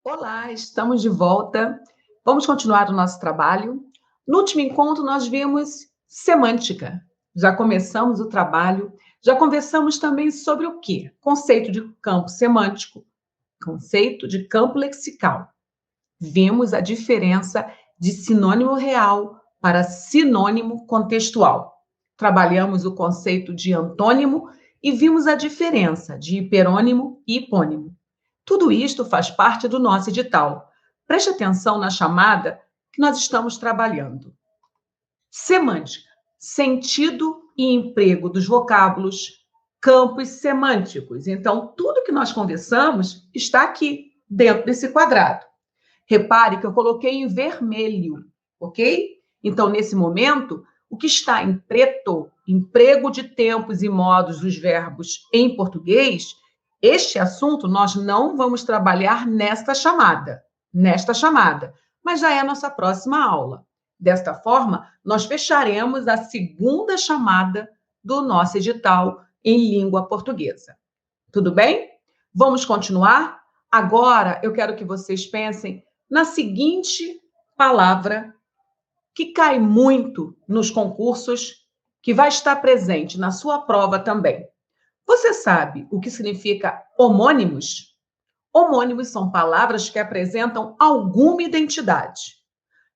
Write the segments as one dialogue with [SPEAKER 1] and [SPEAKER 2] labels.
[SPEAKER 1] Olá, estamos de volta. Vamos continuar o nosso trabalho. No último encontro, nós vimos semântica. Já começamos o trabalho, já conversamos também sobre o quê? Conceito de campo semântico, conceito de campo lexical. Vimos a diferença de sinônimo real para sinônimo contextual. Trabalhamos o conceito de antônimo e vimos a diferença de hiperônimo e hipônimo. Tudo isto faz parte do nosso edital. Preste atenção na chamada que nós estamos trabalhando. Semântica, sentido e emprego dos vocábulos, campos semânticos. Então, tudo que nós conversamos está aqui, dentro desse quadrado. Repare que eu coloquei em vermelho, ok? Então, nesse momento, o que está em preto, emprego de tempos e modos dos verbos em português, este assunto nós não vamos trabalhar nesta chamada, mas já é a nossa próxima aula. Desta forma, nós fecharemos a segunda chamada do nosso edital em língua portuguesa. Tudo bem? Vamos continuar? Agora, eu quero que vocês pensem na seguinte palavra que cai muito nos concursos, que vai estar presente na sua prova também. Você sabe o que significa homônimos? Homônimos são palavras que apresentam alguma identidade.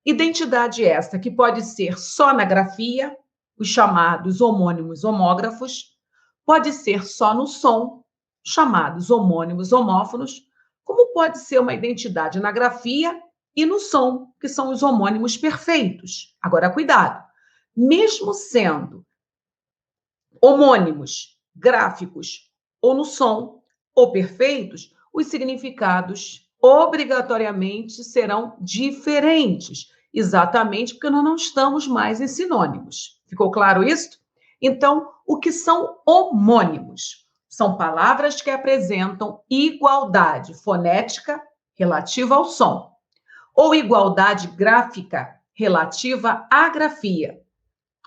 [SPEAKER 1] Identidade esta que pode ser só na grafia, os chamados homônimos homógrafos, pode ser só no som, chamados homônimos homófonos, como pode ser uma identidade na grafia e no som, que são os homônimos perfeitos. Agora, cuidado, mesmo sendo homônimos, gráficos ou no som ou perfeitos, os significados obrigatoriamente serão diferentes, exatamente porque nós não estamos mais em sinônimos. Ficou claro isso? Então, o que são homônimos? São palavras que apresentam igualdade fonética relativa ao som, ou igualdade gráfica relativa à grafia,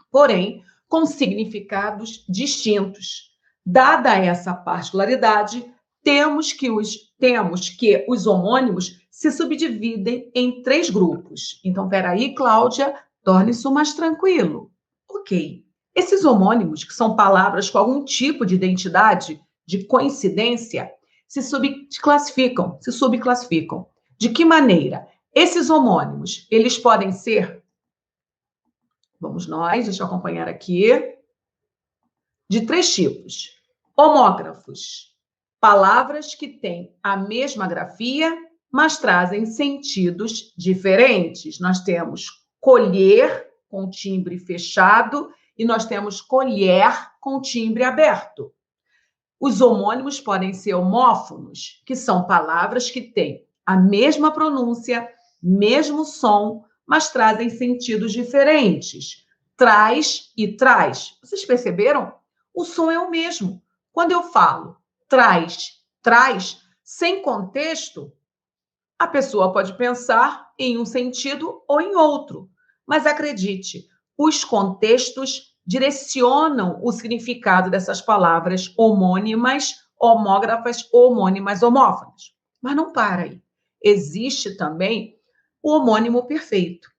[SPEAKER 1] porém com significados distintos. Dada essa particularidade, temos que os homônimos se subdividem em 3 grupos. Então, peraí, Cláudia, torne isso mais tranquilo. Ok. Esses homônimos, que são palavras com algum tipo de identidade, de coincidência, se subclassificam. De que maneira? Esses homônimos, eles podem ser, deixa eu acompanhar aqui, de 3 tipos. Homógrafos, palavras que têm a mesma grafia, mas trazem sentidos diferentes. Nós temos colher, com timbre fechado, e nós temos colher, com timbre aberto. Os homônimos podem ser homófonos, que são palavras que têm a mesma pronúncia, mesmo som, mas trazem sentidos diferentes. Traz e traz. Vocês perceberam? O som é o mesmo. Quando eu falo traz, sem contexto, a pessoa pode pensar em um sentido ou em outro. Mas acredite, os contextos direcionam o significado dessas palavras homônimas, homógrafas, homônimas, homófonas. Mas não para aí. Existe também o homônimo perfeito.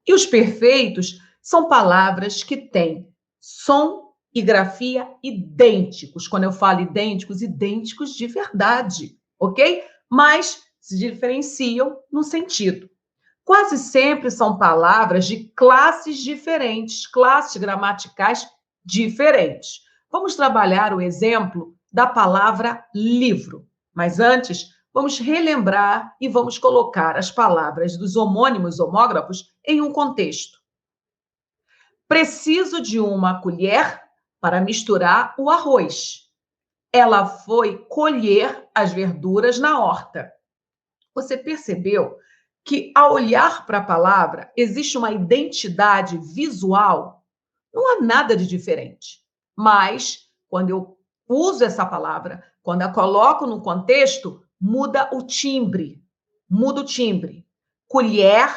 [SPEAKER 1] E os perfeitos são palavras que têm som e grafia idênticos. Quando eu falo idênticos, idênticos de verdade, ok? Mas se diferenciam no sentido. Quase sempre são palavras de classes diferentes, classes gramaticais diferentes. Vamos trabalhar o exemplo da palavra livro. Mas antes, vamos relembrar e vamos colocar as palavras dos homônimos homógrafos em um contexto. Preciso de uma colher para misturar o arroz. Ela foi colher as verduras na horta. Você percebeu que, ao olhar para a palavra, existe uma identidade visual? Não há nada de diferente. Mas, quando eu uso essa palavra, quando a coloco no contexto, muda o timbre. Colher,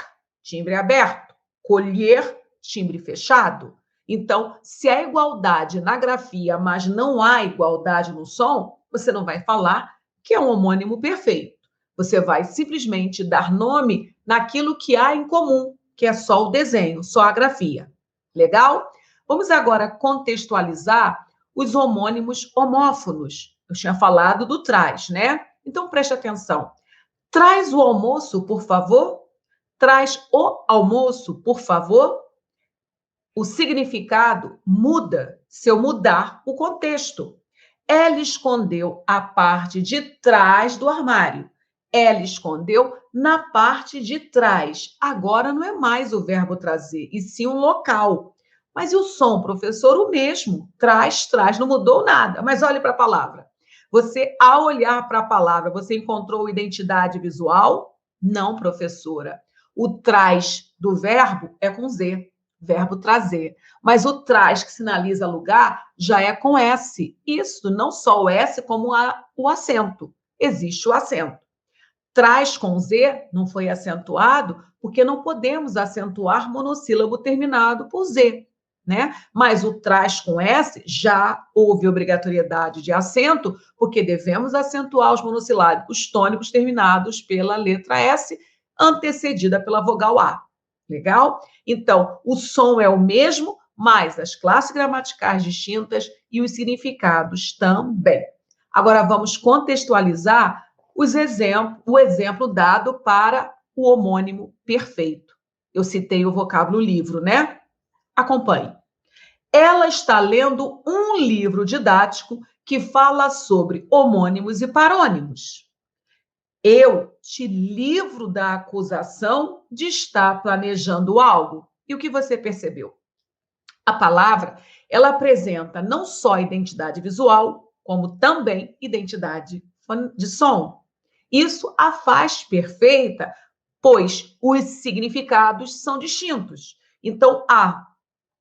[SPEAKER 1] timbre aberto. Colher, timbre fechado. Então, se há igualdade na grafia, mas não há igualdade no som, você não vai falar que é um homônimo perfeito. Você vai simplesmente dar nome naquilo que há em comum, que é só o desenho, só a grafia. Legal? Vamos agora contextualizar os homônimos homófonos. Eu tinha falado do traz, né? Então preste atenção. Traz o almoço, por favor. Traz o almoço, por favor. O significado muda se eu mudar o contexto. Ela escondeu a parte de trás do armário. Ela escondeu na parte de trás. Agora não é mais o verbo trazer, e sim um local. Mas e o som, professor? O mesmo. Traz, traz, não mudou nada. Mas olhe para a palavra. Você, ao olhar para a palavra, você encontrou identidade visual? Não, professora. O traz do verbo é com Z, verbo trazer. Mas o traz, que sinaliza lugar, já é com S. Isso, não só o S, como o acento. Existe o acento. Traz com Z não foi acentuado, porque não podemos acentuar monossílabo terminado por Z, né? Mas o traz com S já houve obrigatoriedade de acento, porque devemos acentuar os monossilábicos tônicos terminados pela letra S, antecedida pela vogal A. Legal? Então, o som é o mesmo, mas as classes gramaticais distintas e os significados também. Agora, vamos contextualizar o exemplo dado para o homônimo perfeito. Eu citei o vocábulo livro, né? Acompanhe. Ela está lendo um livro didático que fala sobre homônimos e parônimos. Eu te livro da acusação de estar planejando algo. E o que você percebeu? A palavra, ela apresenta não só identidade visual, como também identidade de som. Isso a faz perfeita, pois os significados são distintos. Então, há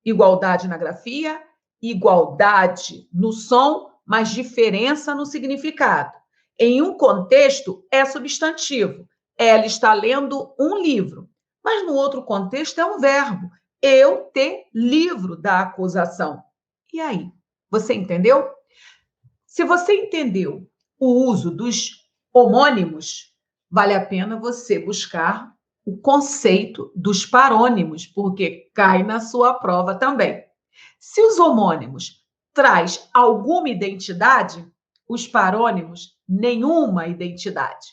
[SPEAKER 1] igualdade na grafia, igualdade no som, mas diferença no significado. Em um contexto, é substantivo. Ela está lendo um livro. Mas no outro contexto, é um verbo. Eu te livro da acusação. E aí? Você entendeu? Se você entendeu o uso dos homônimos, vale a pena você buscar o conceito dos parônimos, porque cai na sua prova também. Se os homônimos traz alguma identidade, os parônimos nenhuma identidade.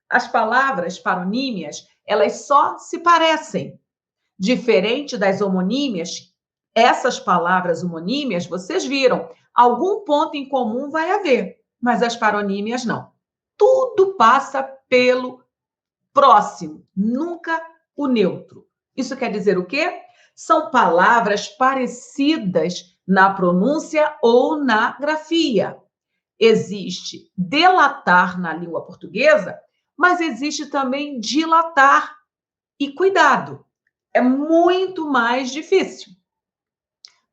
[SPEAKER 1] As palavras paronímias, elas só se parecem. Diferente das homonímias, essas palavras homonímias, vocês viram, algum ponto em comum vai haver, mas as paronímias não. Tudo passa pelo próximo, nunca o neutro. Isso quer dizer o quê? São palavras parecidas na pronúncia ou na grafia. Existe delatar na língua portuguesa, mas existe também dilatar. E cuidado, é muito mais difícil.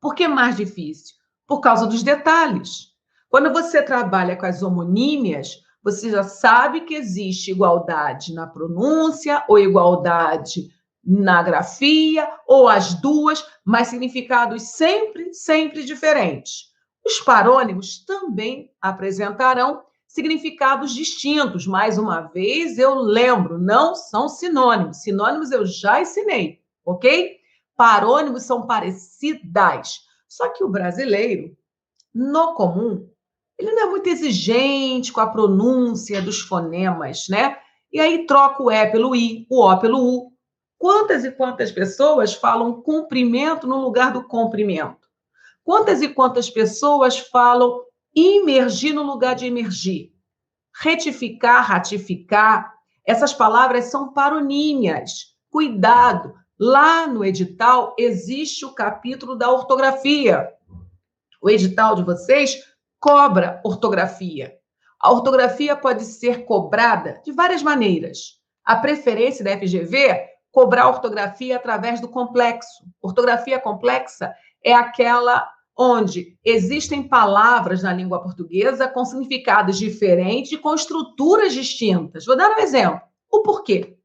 [SPEAKER 1] Por que mais difícil? Por causa dos detalhes. Quando você trabalha com as homonímias, você já sabe que existe igualdade na pronúncia ou igualdade na grafia, ou as duas, mas significados sempre diferentes. Os parônimos também apresentarão significados distintos. Mais uma vez, eu lembro, não são sinônimos. Sinônimos eu já ensinei, ok? Parônimos são parecidas. Só que o brasileiro, no comum, ele não é muito exigente com a pronúncia dos fonemas, né? E aí troca o E pelo I, o O pelo U. Quantas e quantas pessoas falam comprimento no lugar do comprimento? Quantas e quantas pessoas falam imergir no lugar de emergir? Retificar, ratificar, essas palavras são paronímias. Cuidado, lá no edital existe o capítulo da ortografia. O edital de vocês cobra ortografia. A ortografia pode ser cobrada de várias maneiras. A preferência da FGV cobrar ortografia através do complexo. Ortografia complexa é aquela onde existem palavras na língua portuguesa com significados diferentes e com estruturas distintas. Vou dar um exemplo. O porquê.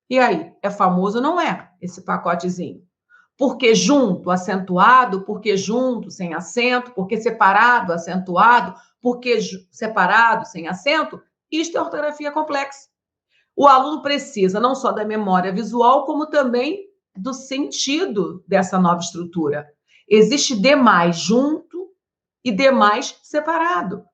[SPEAKER 1] E aí, é famoso ou não é esse pacotezinho? Porque junto, acentuado, porque junto, sem acento, porque separado, acentuado, porque separado, sem acento. Isto é ortografia complexa. O aluno precisa não só da memória visual, como também do sentido dessa nova estrutura. Existe demais junto e demais separado.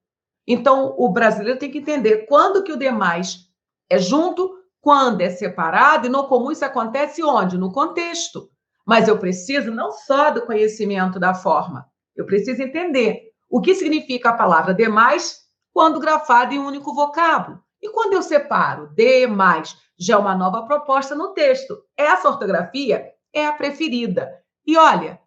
[SPEAKER 1] Então, o brasileiro tem que entender quando que o demais é junto, quando é separado, e no comum isso acontece onde? No contexto. Mas eu preciso não só do conhecimento da forma, eu preciso entender o que significa a palavra demais quando grafada em um único vocábulo. E quando eu separo demais, já é uma nova proposta no texto. Essa ortografia é a preferida. E olha,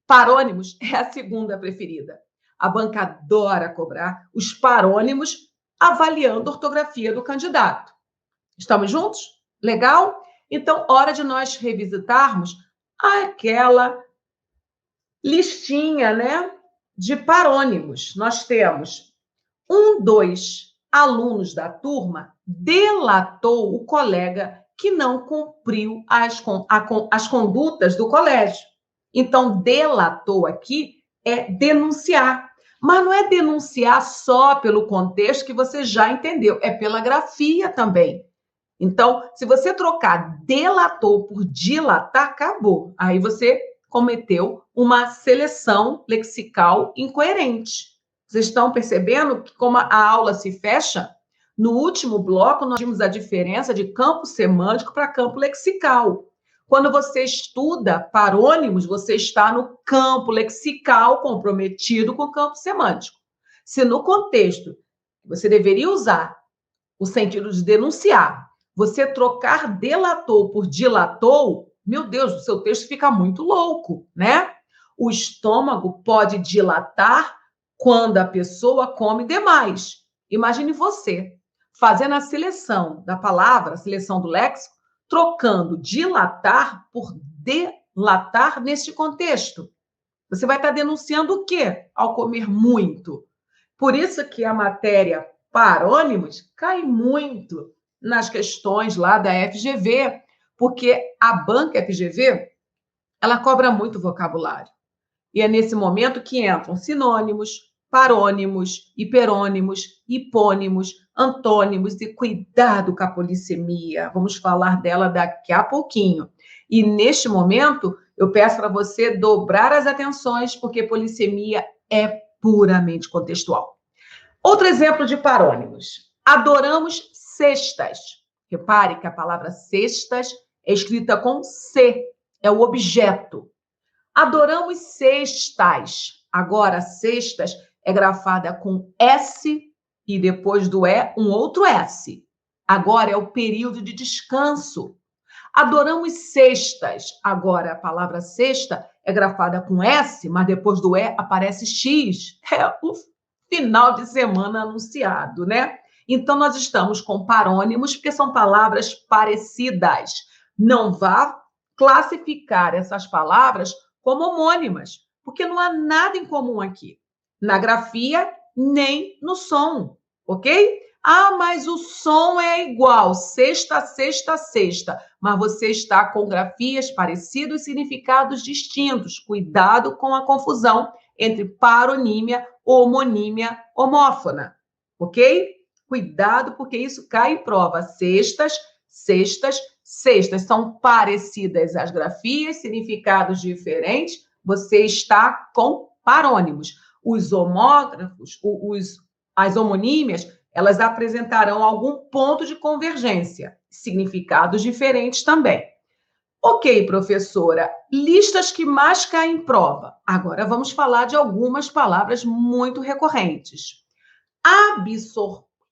[SPEAKER 1] parônimos é a segunda preferida. A banca adora cobrar os parônimos avaliando a ortografia do candidato. Estamos juntos? Legal? Então, hora de nós revisitarmos aquela listinha, né, de parônimos. Nós temos 2 alunos da turma delatou o colega que não cumpriu as condutas do colégio. Então, delatou aqui é denunciar. Mas não é denunciar só pelo contexto que você já entendeu, é pela grafia também. Então, se você trocar delatou por dilatar, acabou. Aí você cometeu uma seleção lexical incoerente. Vocês estão percebendo que como a aula se fecha? No último bloco, nós vimos a diferença de campo semântico para campo lexical. Quando você estuda parônimos, você está no campo lexical comprometido com o campo semântico. Se no contexto você deveria usar o sentido de denunciar, você trocar delatou por dilatou, meu Deus, o seu texto fica muito louco, né? O estômago pode dilatar quando a pessoa come demais. Imagine você fazendo a seleção da palavra, a seleção do léxico, trocando dilatar por delatar neste contexto. Você vai estar denunciando o quê ao comer muito? Por isso que a matéria parônimos cai muito nas questões lá da FGV, porque a banca FGV, ela cobra muito vocabulário. E é nesse momento que entram sinônimos, parônimos, hiperônimos, hipônimos, antônimos, e cuidado com a polissemia. Vamos falar dela daqui a pouquinho. E neste momento, eu peço para você dobrar as atenções, porque polissemia é puramente contextual. Outro exemplo de parônimos. Adoramos cestas. Repare que a palavra cestas é escrita com C, é o objeto. Adoramos cestas. Agora, cestas é grafada com S e depois do E, um outro S. Agora é o período de descanso. Adoramos cestas. Agora, a palavra cesta é grafada com S, mas depois do E aparece X. É o final de semana anunciado, né? Então, nós estamos com parônimos, porque são palavras parecidas. Não vá classificar essas palavras como homônimas, porque não há nada em comum aqui, na grafia nem no som, ok? Ah, mas o som é igual, sexta, sexta, sexta, mas você está com grafias parecidas e significados distintos. Cuidado com a confusão entre paronímia, homonímia, homófona, ok? Cuidado, porque isso cai em prova. Sextas, sextas, sextas. São parecidas as grafias, significados diferentes. Você está com parônimos. Os homógrafos, as homonímias, elas apresentarão algum ponto de convergência. Significados diferentes também. Ok, professora, listas que mais caem em prova. Agora vamos falar de algumas palavras muito recorrentes.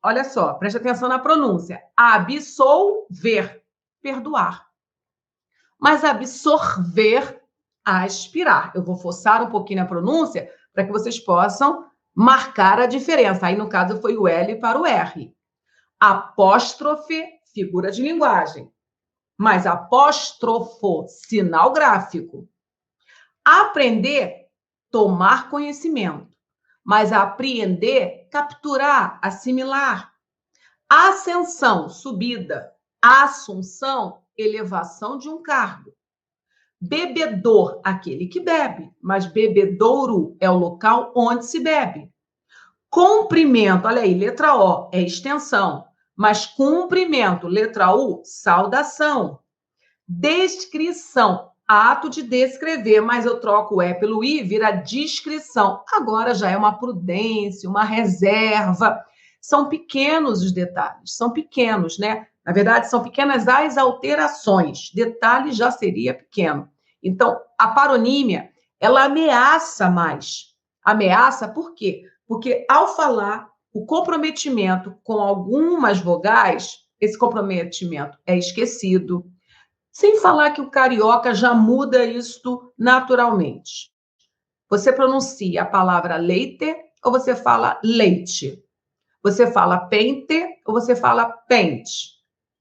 [SPEAKER 1] Olha só, preste atenção na pronúncia. Absolver, perdoar. Mas absorver, aspirar. Eu vou forçar um pouquinho a pronúncia para que vocês possam marcar a diferença. Aí, no caso, foi o L para o R. Apóstrofe, figura de linguagem. Mas apóstrofo, sinal gráfico. Aprender, tomar conhecimento. Mas apreender, capturar, assimilar. Ascensão, subida. Assunção, elevação de um cargo. Bebedor, aquele que bebe, mas bebedouro é o local onde se bebe. Comprimento, olha aí, letra O, é extensão, Mas cumprimento, letra U, saudação. Descrição, ato de descrever, mas eu troco o E pelo I, vira descrição. Agora já é uma prudência, uma reserva. São pequenos os detalhes, são pequenos, né? Na verdade, são pequenas as alterações. Detalhe já seria pequeno. Então, a paronímia, ela ameaça mais. Ameaça por quê? Porque ao falar o comprometimento com algumas vogais, esse comprometimento é esquecido. Sem falar que o carioca já muda isto naturalmente. Você pronuncia a palavra leite ou você fala leite? Você fala pente ou você fala pente?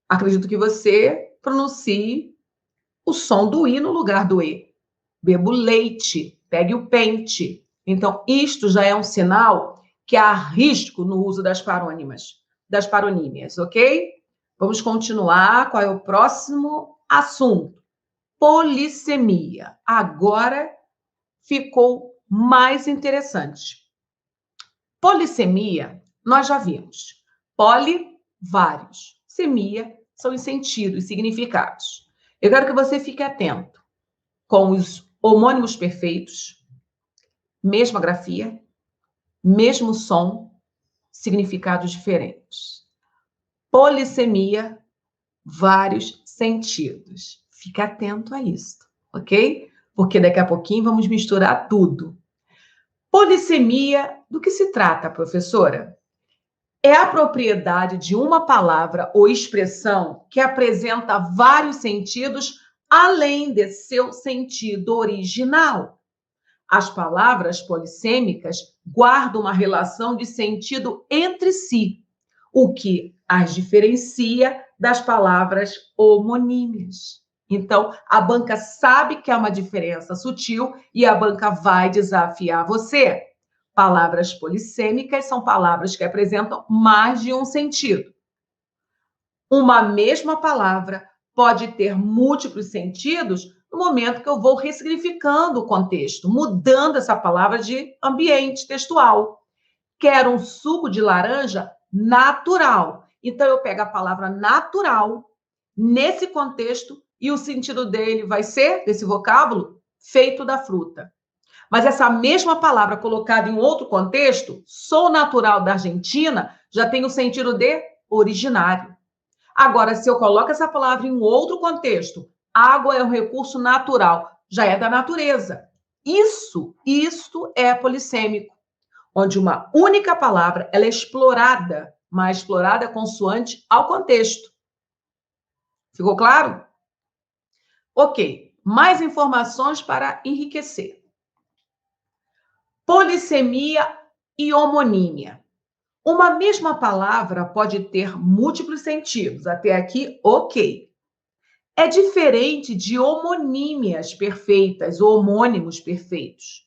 [SPEAKER 1] Acredito que você pronuncie o som do I no lugar do E. Bebo leite, pegue o pente. Então, isto já é um sinal que há risco no uso das paronímias, ok? Vamos continuar. Qual é o próximo assunto? Polissemia. Agora ficou mais interessante. Polissemia, nós já vimos. Poli, vários. Semia, são os sentidos, significados. Eu quero que você fique atento com os homônimos perfeitos, mesma grafia, mesmo som, significados diferentes. Polissemia, vários sentidos. Fique atento a isso, ok? Porque daqui a pouquinho vamos misturar tudo. Polissemia, do que se trata, professora? É a propriedade de uma palavra ou expressão que apresenta vários sentidos além de seu sentido original. As palavras polissêmicas guardam uma relação de sentido entre si, o que as diferencia das palavras homonímias. Então, a banca sabe que há uma diferença sutil e a banca vai desafiar você. Palavras polissêmicas são palavras que apresentam mais de um sentido. Uma mesma palavra pode ter múltiplos sentidos no momento que eu vou ressignificando o contexto, mudando essa palavra de ambiente textual. Quero um suco de laranja natural. Então, eu pego a palavra natural nesse contexto e o sentido dele vai ser, desse vocábulo, feito da fruta. Mas essa mesma palavra colocada em outro contexto, sou natural da Argentina, já tem o sentido de originário. Agora, se eu coloco essa palavra em outro contexto, água é um recurso natural, já é da natureza. Isto é polissêmico, onde uma única palavra ela é explorada, mas explorada consoante ao contexto. Ficou claro? Ok, mais informações para enriquecer. Polissemia e homonímia. Uma mesma palavra pode ter múltiplos sentidos. Até aqui, ok. É diferente de homonímias perfeitas ou homônimos perfeitos,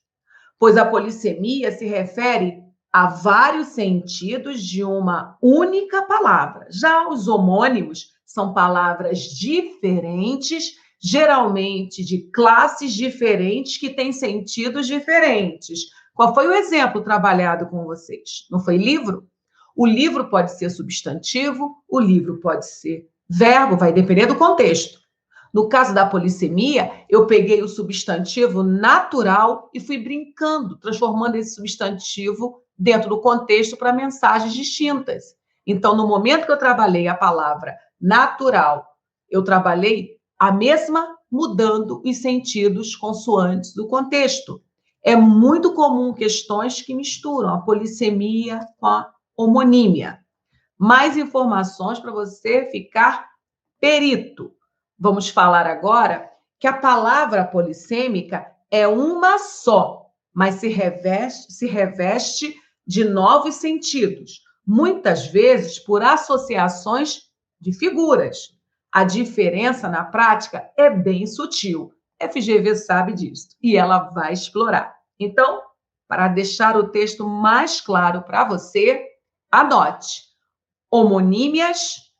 [SPEAKER 1] pois a polissemia se refere a vários sentidos de uma única palavra. Já os homônimos são palavras diferentes, geralmente de classes diferentes, que têm sentidos diferentes. Qual foi o exemplo trabalhado com vocês? Não foi livro? O livro pode ser substantivo, o livro pode ser verbo, vai depender do contexto. No caso da polissemia, eu peguei o substantivo natural e fui brincando, transformando esse substantivo dentro do contexto para mensagens distintas. Então, no momento que eu trabalhei a palavra natural, eu trabalhei a mesma mudando os sentidos consoantes do contexto. É muito comum questões que misturam a polissemia com a homonímia. Mais informações para você ficar perito. Vamos falar agora que a palavra polissêmica é uma só, mas se reveste de novos sentidos, muitas vezes por associações de figuras. A diferença na prática é bem sutil. FGV sabe disso e ela vai explorar. Então, para deixar o texto mais claro para você, anote. Homonímias,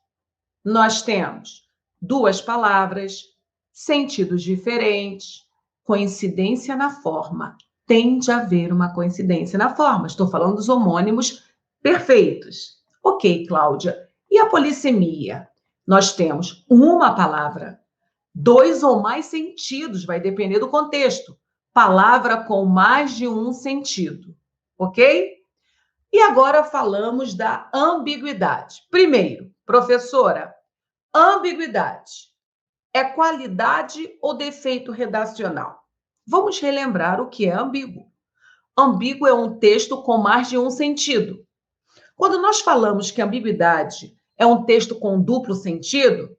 [SPEAKER 1] nós temos duas palavras, sentidos diferentes, coincidência na forma. Tende a haver uma coincidência na forma. Estou falando dos homônimos perfeitos. Ok, Cláudia. E a polissemia? Nós temos uma palavra, dois ou mais sentidos, vai depender do contexto. Palavra com mais de um sentido, ok? E agora falamos da ambiguidade. Primeiro, professora, ambiguidade é qualidade ou defeito redacional? Vamos relembrar o que é ambíguo. Ambíguo é um texto com mais de um sentido. Quando nós falamos que ambiguidade é um texto com duplo sentido,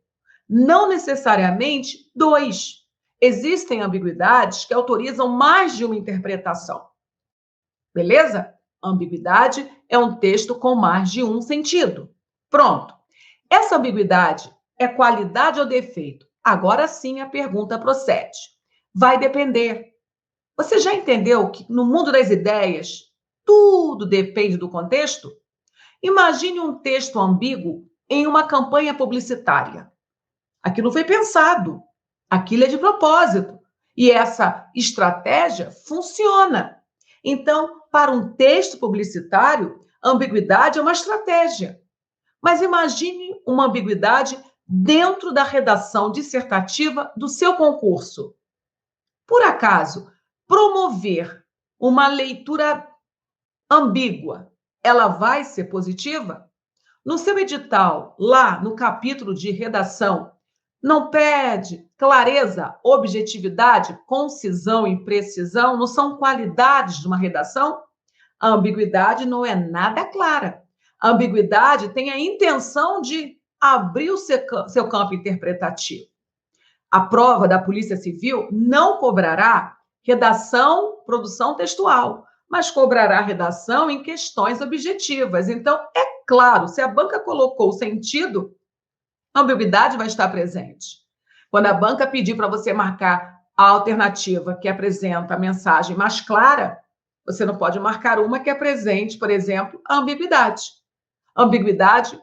[SPEAKER 1] não necessariamente dois. Existem ambiguidades que autorizam mais de uma interpretação. Beleza? Ambiguidade é um texto com mais de um sentido. Pronto. Essa ambiguidade é qualidade ou defeito? Agora sim a pergunta procede. Vai depender. Você já entendeu que no mundo das ideias tudo depende do contexto? Imagine um texto ambíguo em uma campanha publicitária. Aquilo foi pensado, aquilo é de propósito. E essa estratégia funciona. Então, para um texto publicitário, a ambiguidade é uma estratégia. Mas imagine uma ambiguidade dentro da redação dissertativa do seu concurso. Por acaso, promover uma leitura ambígua, ela vai ser positiva? No seu edital, lá no capítulo de redação, não pede clareza, objetividade, concisão e precisão? Não são qualidades de uma redação? A ambiguidade não é nada clara. A ambiguidade tem a intenção de abrir o seu campo interpretativo. A prova da Polícia Civil não cobrará redação, produção textual, mas cobrará redação em questões objetivas. Então, é claro, se a banca colocou o sentido, a ambiguidade vai estar presente. Quando a banca pedir para você marcar a alternativa que apresenta a mensagem mais clara, você não pode marcar uma que apresente, por exemplo, a ambiguidade. A ambiguidade,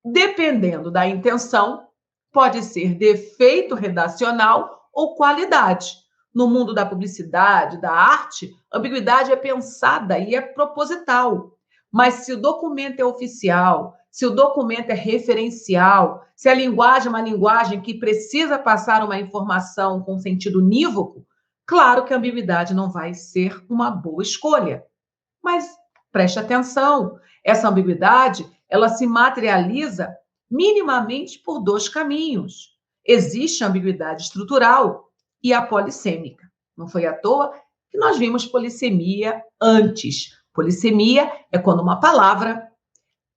[SPEAKER 1] dependendo da intenção, pode ser defeito redacional ou qualidade. No mundo da publicidade, da arte, a ambiguidade é pensada e é proposital. Mas se o documento é oficial, se o documento é referencial, se a linguagem é uma linguagem que precisa passar uma informação com sentido unívoco, claro que a ambiguidade não vai ser uma boa escolha. Mas preste atenção, essa ambiguidade, ela se materializa minimamente por dois caminhos. Existe a ambiguidade estrutural e a polissêmica. Não foi à toa que nós vimos polissemia antes. Polissemia é quando uma palavra,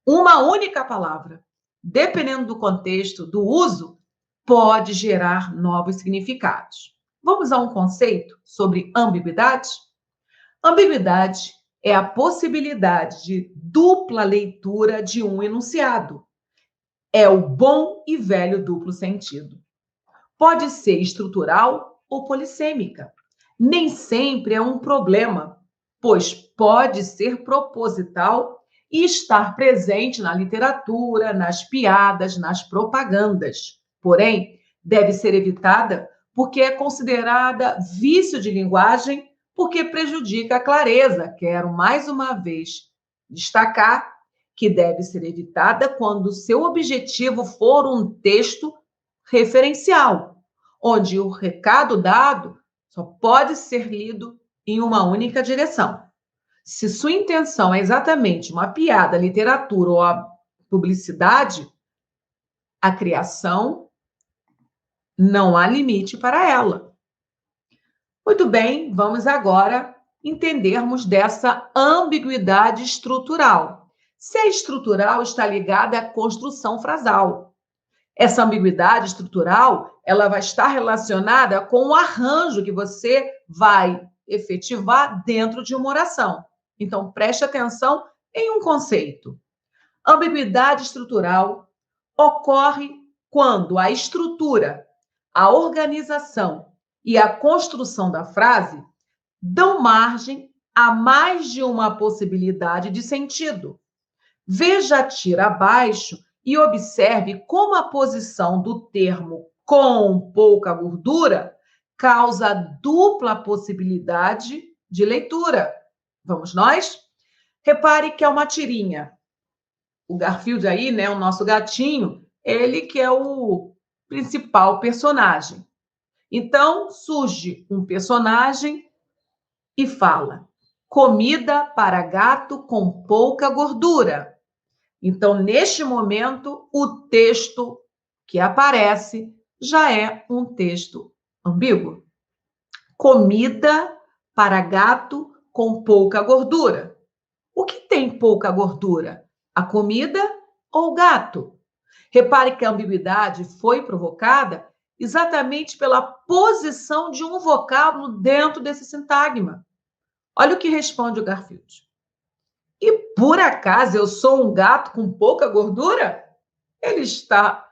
[SPEAKER 1] uma única palavra, dependendo do contexto, do uso, pode gerar novos significados. Vamos a um conceito sobre ambiguidade? Ambiguidade é a possibilidade de dupla leitura de um enunciado. É o bom e velho duplo sentido. Pode ser estrutural ou polissêmica. Nem sempre é um problema, pois pode ser proposital e estar presente na literatura, nas piadas, nas propagandas. Porém, deve ser evitada porque é considerada vício de linguagem, porque prejudica a clareza. Quero mais uma vez destacar que deve ser evitada quando o seu objetivo for um texto referencial, onde o recado dado só pode ser lido em uma única direção. Se sua intenção é exatamente uma piada, literatura ou a publicidade, a criação não há limite para ela. Muito bem, vamos agora entendermos dessa ambiguidade estrutural. Se a estrutural está ligada à construção frasal. Essa ambiguidade estrutural, ela vai estar relacionada com o arranjo que você vai efetivar dentro de uma oração. Então, preste atenção em um conceito. Ambiguidade estrutural ocorre quando a estrutura, a organização e a construção da frase dão margem a mais de uma possibilidade de sentido. Veja a tira abaixo e observe como a posição do termo com pouca gordura causa dupla possibilidade de leitura. Vamos nós? Repare que é uma tirinha. O Garfield aí, né, o nosso gatinho, ele que é o principal personagem. Então, surge um personagem e fala: comida para gato com pouca gordura. Então, neste momento, o texto que aparece já é um texto ambíguo. Comida para gato com pouca gordura. O que tem pouca gordura? A comida ou o gato? Repare que a ambiguidade foi provocada exatamente pela posição de um vocábulo dentro desse sintagma. Olha o que responde o Garfield. E por acaso eu sou um gato com pouca gordura? Ele está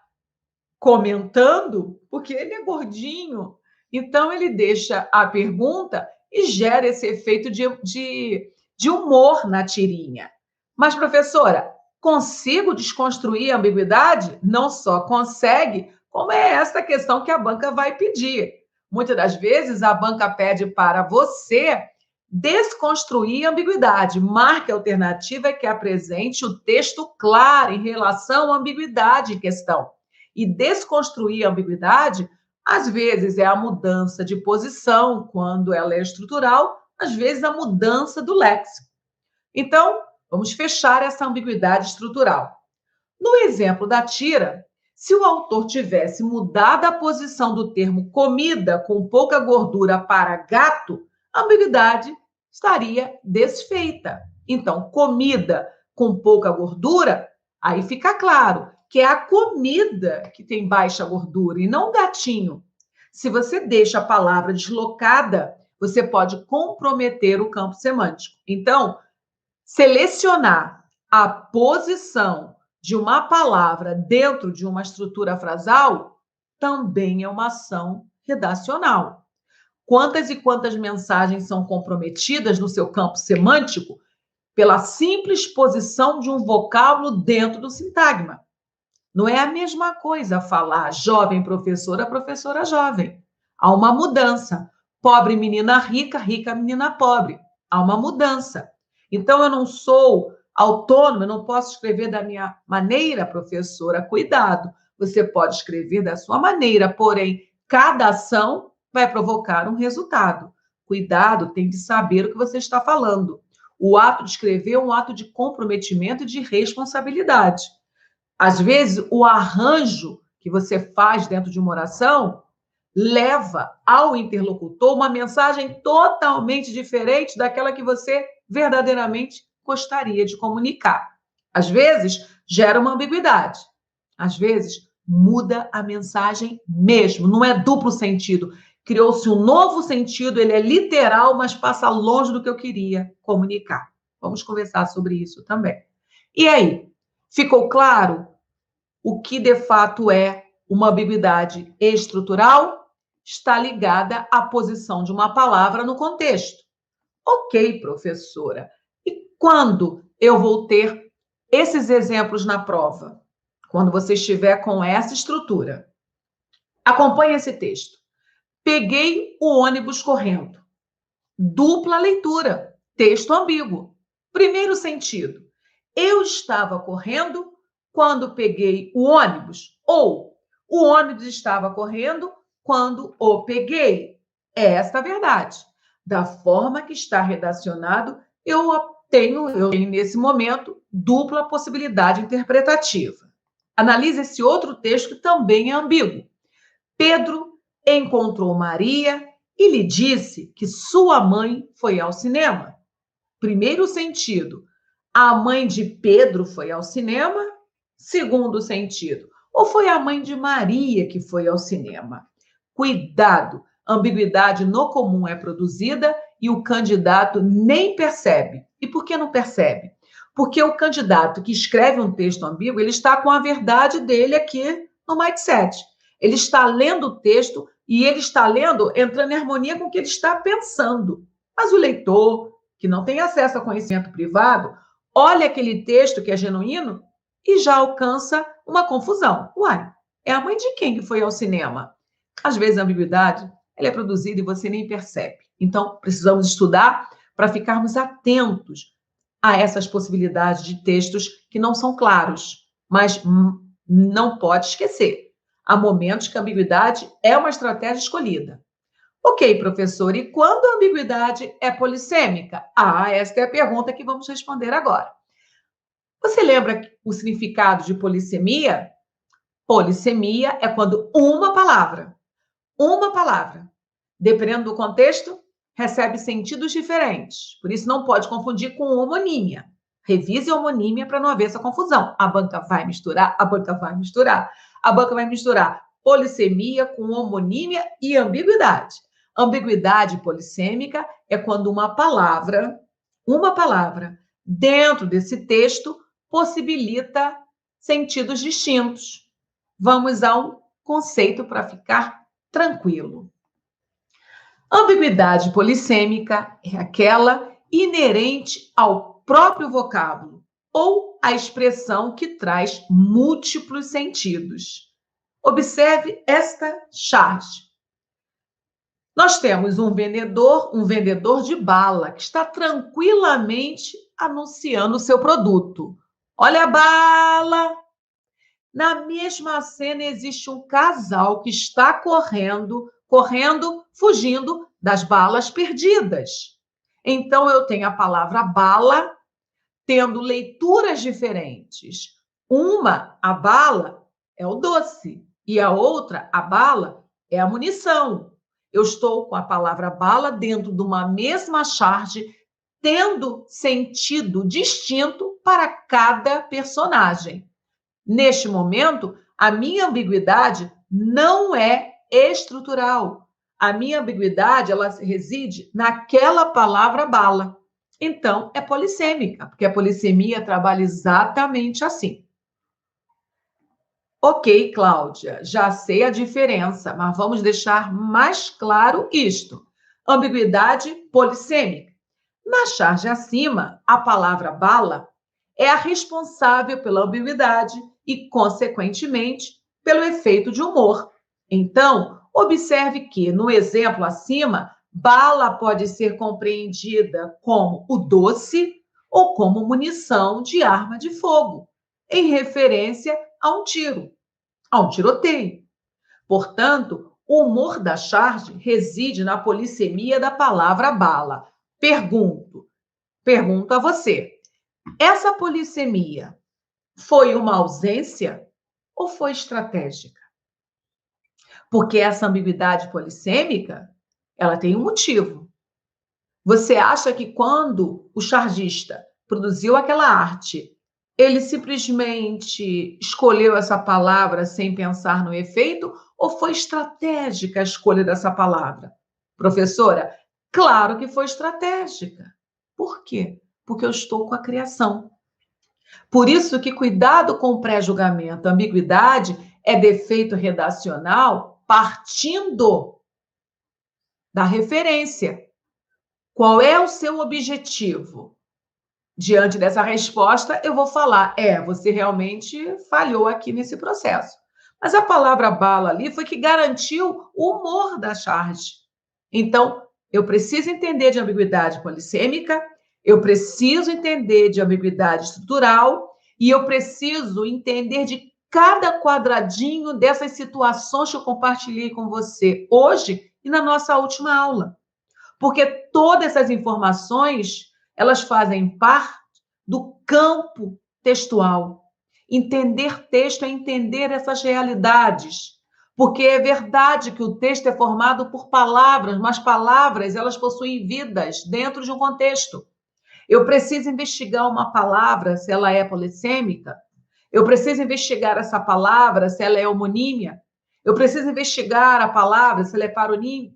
[SPEAKER 1] comentando porque ele é gordinho. Então ele deixa a pergunta e gera esse efeito de humor na tirinha. Mas, professora, consigo desconstruir a ambiguidade? Não só consegue, como é essa questão que a banca vai pedir. Muitas das vezes a banca pede para você desconstruir a ambiguidade. Marque a alternativa que apresente o texto claro em relação à ambiguidade em questão. E desconstruir a ambiguidade, às vezes, é a mudança de posição, quando ela é estrutural, às vezes a mudança do léxico. Então, vamos fechar essa ambiguidade estrutural. No exemplo da tira, se o autor tivesse mudado a posição do termo comida com pouca gordura para gato, a ambiguidade estaria desfeita. Então, comida com pouca gordura, aí fica claro que é a comida que tem baixa gordura e não o gatinho. Se você deixa a palavra deslocada, você pode comprometer o campo semântico. Então, selecionar a posição de uma palavra dentro de uma estrutura frasal também é uma ação redacional. Quantas e quantas mensagens são comprometidas no seu campo semântico pela simples posição de um vocábulo dentro do sintagma? Não é a mesma coisa falar jovem professora, professora jovem. Há uma mudança. Pobre menina rica, rica menina pobre. Há uma mudança. Então, eu não sou autônoma, eu não posso escrever da minha maneira, professora. Cuidado, você pode escrever da sua maneira, porém, cada ação vai provocar um resultado. Cuidado, tem que saber o que você está falando. O ato de escrever é um ato de comprometimento e de responsabilidade. Às vezes, o arranjo que você faz dentro de uma oração leva ao interlocutor uma mensagem totalmente diferente daquela que você verdadeiramente gostaria de comunicar. Às vezes, gera uma ambiguidade. Às vezes, muda a mensagem mesmo. Não é duplo sentido. Criou-se um novo sentido, ele é literal, mas passa longe do que eu queria comunicar. Vamos conversar sobre isso também. E aí, ficou claro o que de fato é uma ambiguidade estrutural? Está ligada à posição de uma palavra no contexto. Ok, professora. E quando eu vou ter esses exemplos na prova? Quando você estiver com essa estrutura. Acompanhe esse texto. Peguei o ônibus correndo. Dupla leitura. Texto ambíguo. Primeiro sentido. Eu estava correndo quando peguei o ônibus. Ou o ônibus estava correndo quando o peguei. É esta a verdade. Da forma que está redacionado, eu tenho nesse momento, dupla possibilidade interpretativa. Analise esse outro texto que também é ambíguo. Pedro encontrou Maria e lhe disse que sua mãe foi ao cinema. Primeiro sentido, a mãe de Pedro foi ao cinema. Segundo sentido, ou foi a mãe de Maria que foi ao cinema? Cuidado, ambiguidade no comum é produzida e o candidato nem percebe. E por que não percebe? Porque o candidato que escreve um texto ambíguo, ele está com a verdade dele aqui no mindset. Ele está lendo o texto e ele está lendo, entrando em harmonia com o que ele está pensando. Mas o leitor, que não tem acesso a conhecimento privado, olha aquele texto que é genuíno e já alcança uma confusão. Uai, é a mãe de quem que foi ao cinema? Às vezes a ambiguidade ela é produzida e você nem percebe. Então, precisamos estudar para ficarmos atentos há essas possibilidades de textos que não são claros, mas não pode esquecer. Há momentos que a ambiguidade é uma estratégia escolhida. Ok, professor, e quando a ambiguidade é polissêmica? Esta é a pergunta que vamos responder agora. Você lembra o significado de polissemia? Polissemia é quando uma palavra, dependendo do contexto, recebe sentidos diferentes. Por isso, não pode confundir com homonímia. Revise a homonímia para não haver essa confusão. A banca vai misturar. A banca vai misturar polissemia com homonímia e ambiguidade. Ambiguidade polissêmica é quando uma palavra, dentro desse texto, possibilita sentidos distintos. Vamos a um conceito para ficar tranquilo. Ambiguidade polissêmica é aquela inerente ao próprio vocábulo ou à expressão que traz múltiplos sentidos. Observe esta charge. Nós temos um vendedor de bala, que está tranquilamente anunciando o seu produto. Olha a bala! Na mesma cena existe um casal que está correndo, fugindo das balas perdidas. Então eu tenho a palavra bala tendo leituras diferentes. Uma, a bala, é o doce, e a outra, a bala, é a munição. Eu estou com a palavra bala dentro de uma mesma charge, tendo sentido distinto para cada personagem. Neste momento, a minha ambiguidade não é estrutural. A minha ambiguidade, ela reside naquela palavra bala. Então, é polissêmica, porque a polissemia trabalha exatamente assim. Ok, Cláudia, já sei a diferença, mas vamos deixar mais claro isto. Ambiguidade polissêmica. Na charge acima, a palavra bala é a responsável pela ambiguidade e, consequentemente, pelo efeito de humor. Então, observe que, no exemplo acima, bala pode ser compreendida como o doce ou como munição de arma de fogo, em referência a um tiro, a um tiroteio. Portanto, o humor da charge reside na polissemia da palavra bala. Pergunto a você, essa polissemia foi uma ausência ou foi estratégica? Porque essa ambiguidade polissêmica, ela tem um motivo. Você acha que quando o chargista produziu aquela arte, ele simplesmente escolheu essa palavra sem pensar no efeito ou foi estratégica a escolha dessa palavra? Professora, claro que foi estratégica. Por quê? Porque eu estou com a criação. Por isso que cuidado com o pré-julgamento. Ambiguidade é defeito redacional partindo da referência. Qual é o seu objetivo? Diante dessa resposta, eu vou falar, você realmente falhou aqui nesse processo. Mas a palavra bala ali foi que garantiu o humor da charge. Então, eu preciso entender de ambiguidade polissêmica, eu preciso entender de ambiguidade estrutural e eu preciso entender de cada quadradinho dessas situações que eu compartilhei com você hoje e na nossa última aula. Porque todas essas informações, elas fazem parte do campo textual. Entender texto é entender essas realidades. Porque é verdade que o texto é formado por palavras, mas palavras, elas possuem vidas dentro de um contexto. Eu preciso investigar uma palavra, se ela é polissêmica. Eu preciso investigar essa palavra, se ela é homonímia. Eu preciso investigar a palavra, se ela é paronímia.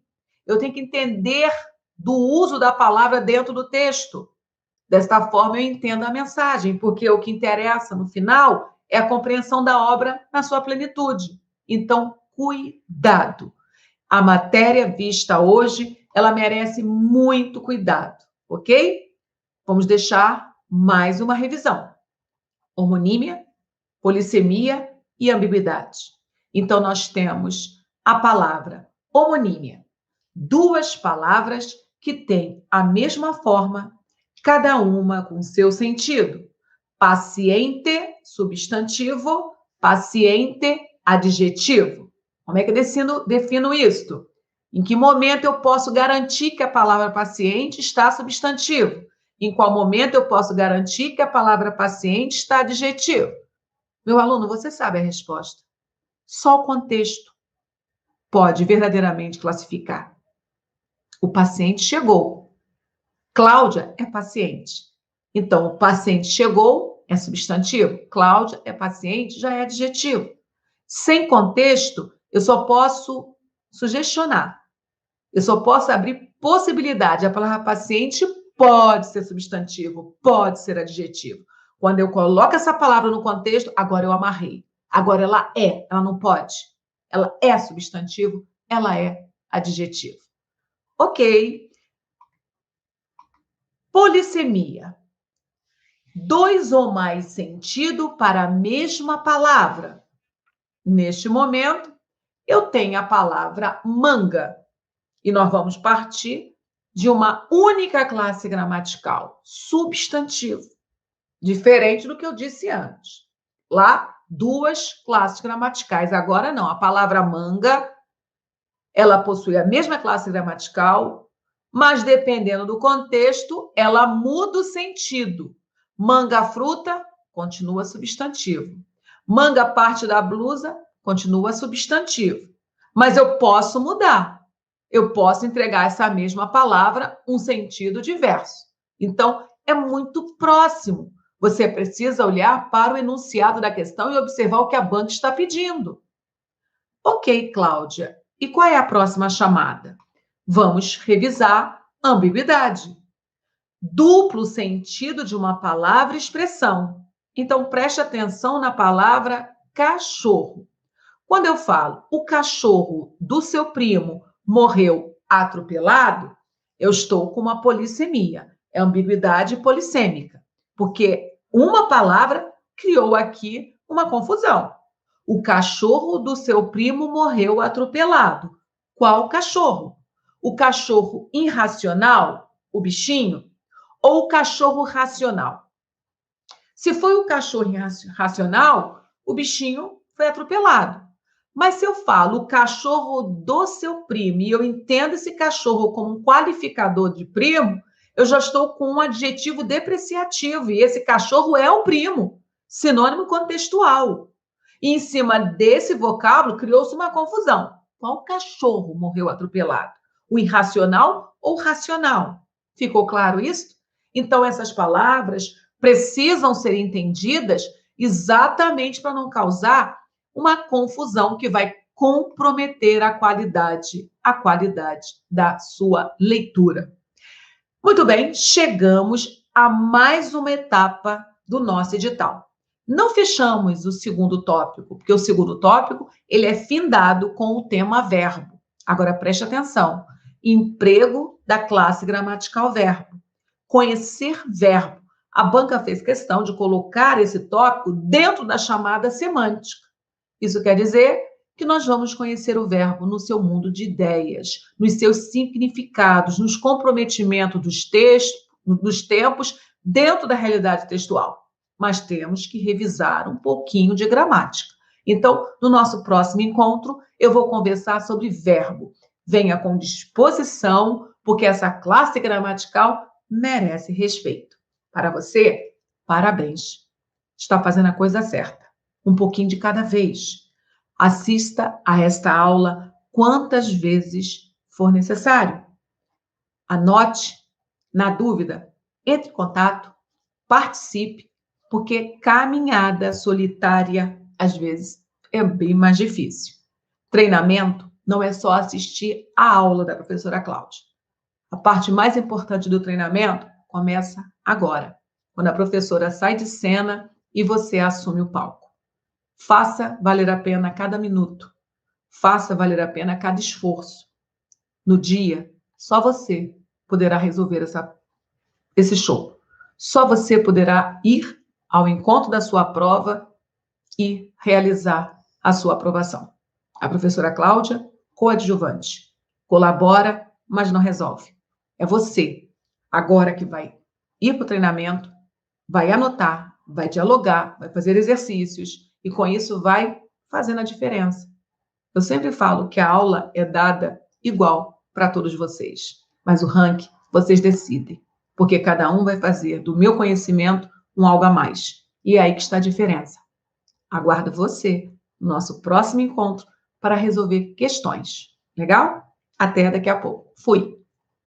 [SPEAKER 1] Eu tenho que entender do uso da palavra dentro do texto. Desta forma, eu entendo a mensagem, porque o que interessa no final é a compreensão da obra na sua plenitude. Então, cuidado. A matéria vista hoje, ela merece muito cuidado, ok? Vamos deixar mais uma revisão. Homonímia, polissemia e ambiguidade. Então, nós temos a palavra homonímia. Duas palavras que têm a mesma forma, cada uma com seu sentido. Paciente, substantivo, paciente, adjetivo. Como é que eu defino isto? Em que momento eu posso garantir que a palavra paciente está substantivo? Em qual momento eu posso garantir que a palavra paciente está adjetivo? Meu aluno, você sabe a resposta. Só o contexto pode verdadeiramente classificar. O paciente chegou. Cláudia é paciente. Então, o paciente chegou é substantivo. Cláudia é paciente, já é adjetivo. Sem contexto, eu só posso sugestionar. Eu só posso abrir possibilidade. A palavra paciente pode ser substantivo, pode ser adjetivo. Quando eu coloco essa palavra no contexto, agora eu amarrei. Agora ela não pode. Ela é substantivo, ela é adjetivo. Ok. Polissemia. 2 ou mais sentidos para a mesma palavra. Neste momento, eu tenho a palavra manga. E nós vamos partir de uma única classe gramatical, substantivo. Diferente do que eu disse antes. Lá, 2 classes gramaticais. Agora não. A palavra manga, ela possui a mesma classe gramatical, mas dependendo do contexto, ela muda o sentido. Manga fruta, continua substantivo. Manga parte da blusa, continua substantivo. Mas eu posso mudar. Eu posso entregar essa mesma palavra um sentido diverso. Então, é muito próximo. Você precisa olhar para o enunciado da questão e observar o que a banca está pedindo. Ok, Cláudia. E qual é a próxima chamada? Vamos revisar ambiguidade. Duplo sentido de uma palavra e expressão. Então, preste atenção na palavra cachorro. Quando eu falo o cachorro do seu primo morreu atropelado, eu estou com uma polissemia. É ambiguidade polissêmica, porque uma palavra criou aqui uma confusão. O cachorro do seu primo morreu atropelado. Qual cachorro? O cachorro irracional, o bichinho, ou o cachorro racional? Se foi o cachorro irracional, o bichinho foi atropelado. Mas se eu falo o cachorro do seu primo e eu entendo esse cachorro como um qualificador de primo, eu já estou com um adjetivo depreciativo e esse cachorro é um primo, sinônimo contextual. E em cima desse vocábulo criou-se uma confusão. Qual cachorro morreu atropelado? O irracional ou o racional? Ficou claro isso? Então, essas palavras precisam ser entendidas exatamente para não causar uma confusão que vai comprometer a qualidade da sua leitura. Muito bem, chegamos a mais uma etapa do nosso edital. Não fechamos o segundo tópico, porque o segundo tópico ele é findado com o tema verbo. Agora preste atenção. Emprego da classe gramatical verbo. Conhecer verbo. A banca fez questão de colocar esse tópico dentro da chamada semântica. Isso quer dizer que nós vamos conhecer o verbo no seu mundo de ideias, nos seus significados, nos comprometimentos dos textos, dos tempos, dentro da realidade textual. Mas temos que revisar um pouquinho de gramática. Então, no nosso próximo encontro, eu vou conversar sobre verbo. Venha com disposição, porque essa classe gramatical merece respeito. Para você, parabéns. Está fazendo a coisa certa. Um pouquinho de cada vez. Assista a esta aula quantas vezes for necessário. Anote, na dúvida, entre em contato, participe, porque caminhada solitária, às vezes, é bem mais difícil. Treinamento não é só assistir a aula da professora Cláudia. A parte mais importante do treinamento começa agora, quando a professora sai de cena e você assume o palco. Faça valer a pena cada minuto. Faça valer a pena cada esforço. No dia, só você poderá resolver esse show. Só você poderá ir ao encontro da sua prova e realizar a sua aprovação. A professora Cláudia, coadjuvante, colabora, mas não resolve. É você, agora, que vai ir para o treinamento, vai anotar, vai dialogar, vai fazer exercícios e com isso vai fazendo a diferença. Eu sempre falo que a aula é dada igual para todos vocês, mas o ranking vocês decidem, porque cada um vai fazer do meu conhecimento um algo a mais. E é aí que está a diferença. Aguardo você no nosso próximo encontro para resolver questões. Legal? Até daqui a pouco. Fui!